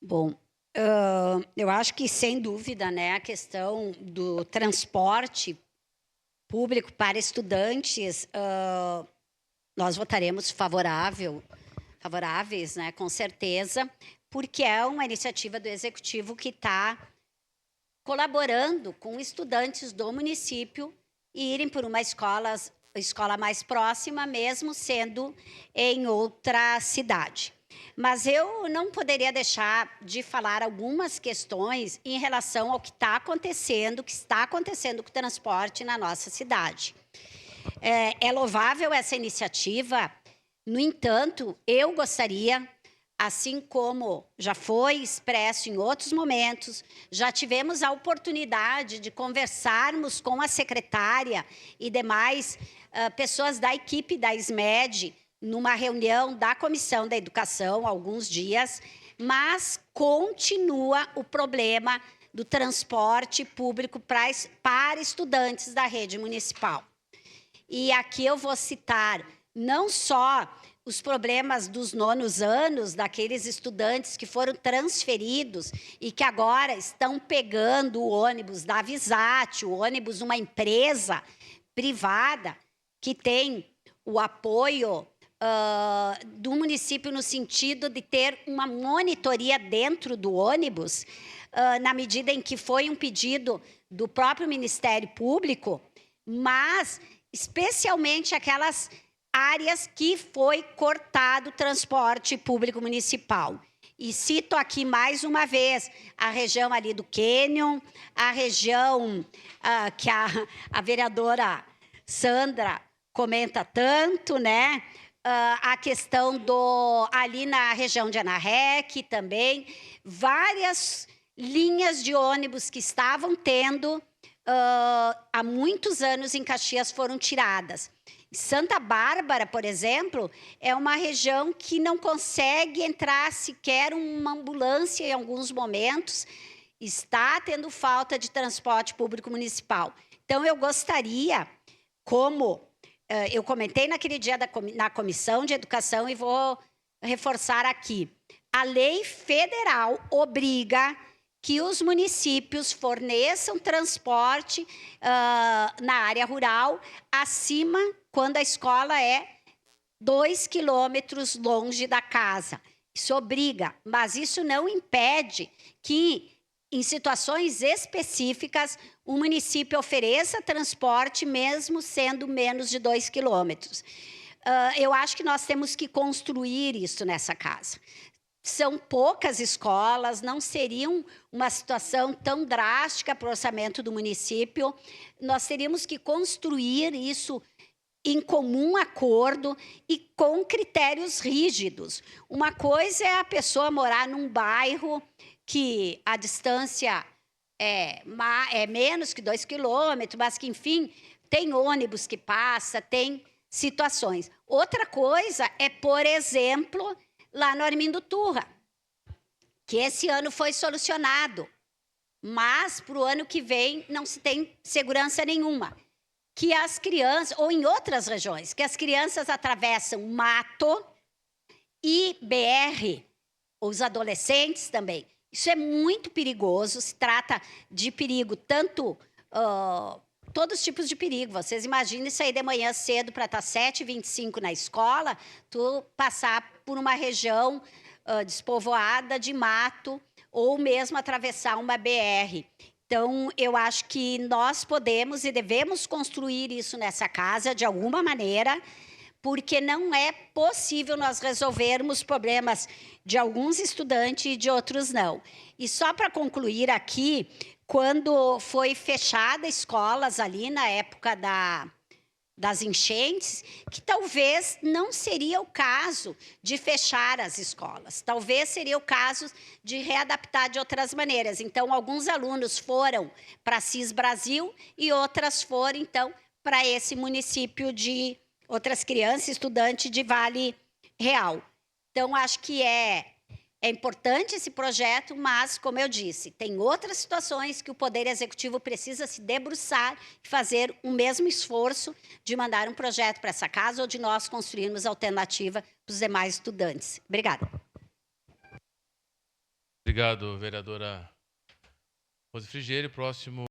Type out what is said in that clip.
Bom, eu acho que, sem dúvida, né, a questão do transporte público para estudantes, nós votaremos favoráveis, né, com certeza, porque é uma iniciativa do Executivo que está colaborando com estudantes do município e irem por uma escola mais próxima, mesmo sendo em outra cidade. Mas eu não poderia deixar de falar algumas questões em relação ao que está acontecendo com o transporte na nossa cidade. É louvável essa iniciativa, no entanto, eu gostaria, assim como já foi expresso em outros momentos, já tivemos a oportunidade de conversarmos com a secretária e demais pessoas da equipe da SMED, numa reunião da Comissão da Educação, há alguns dias, mas continua o problema do transporte público para estudantes da rede municipal. E aqui eu vou citar não só os problemas dos nonos anos, daqueles estudantes que foram transferidos e que agora estão pegando o ônibus da Visat, o ônibus, uma empresa privada que tem o apoio do município no sentido de ter uma monitoria dentro do ônibus, na medida em que foi um pedido do próprio Ministério Público, mas especialmente aquelas áreas que foi cortado o transporte público municipal. E cito aqui mais uma vez a região ali do Canyon, a região que a vereadora Sandra comenta tanto, né? A questão ali na região de Anarrec também, várias linhas de ônibus que estavam tendo há muitos anos em Caxias foram tiradas. Santa Bárbara, por exemplo, é uma região que não consegue entrar sequer uma ambulância em alguns momentos, está tendo falta de transporte público municipal. Então, eu gostaria, como eu comentei naquele dia na Comissão de Educação e vou reforçar aqui, a lei federal obriga que os municípios forneçam transporte na área rural acima, quando a escola é 2 quilômetros longe da casa. Isso obriga, mas isso não impede que, em situações específicas, o município ofereça transporte, mesmo sendo menos de 2 quilômetros. Eu acho que nós temos que construir isso nessa casa. São poucas escolas, não seriam uma situação tão drástica para o orçamento do município. Nós teríamos que construir isso em comum acordo e com critérios rígidos. Uma coisa é a pessoa morar num bairro que a distância é menos que 2 quilômetros, mas que, enfim, tem ônibus que passa, tem situações. Outra coisa é, por exemplo, lá no Armindo Turra, que esse ano foi solucionado, mas para o ano que vem não se tem segurança nenhuma. Que as crianças, ou em outras regiões, que as crianças atravessam mato e BR, os adolescentes também. Isso é muito perigoso, se trata de perigo, tanto todos os tipos de perigo. Vocês imaginem sair de manhã cedo para estar 7h25 na escola, tu passar por uma região despovoada de mato, ou mesmo atravessar uma BR. Então, eu acho que nós podemos e devemos construir isso nessa casa, de alguma maneira, porque não é possível nós resolvermos problemas de alguns estudantes e de outros não. E só para concluir aqui, quando foi fechada escolas ali na época das enchentes, que talvez não seria o caso de fechar as escolas. Talvez seria o caso de readaptar de outras maneiras. Então, alguns alunos foram para CIS Brasil e outras foram, então, para esse município de outras crianças, estudantes de Vale Real. Então, acho que é importante esse projeto, mas, como eu disse, tem outras situações que o Poder Executivo precisa se debruçar e fazer o mesmo esforço de mandar um projeto para essa casa ou de nós construirmos alternativa para os demais estudantes. Obrigada. Obrigado, vereadora Rose Frigieri. Próximo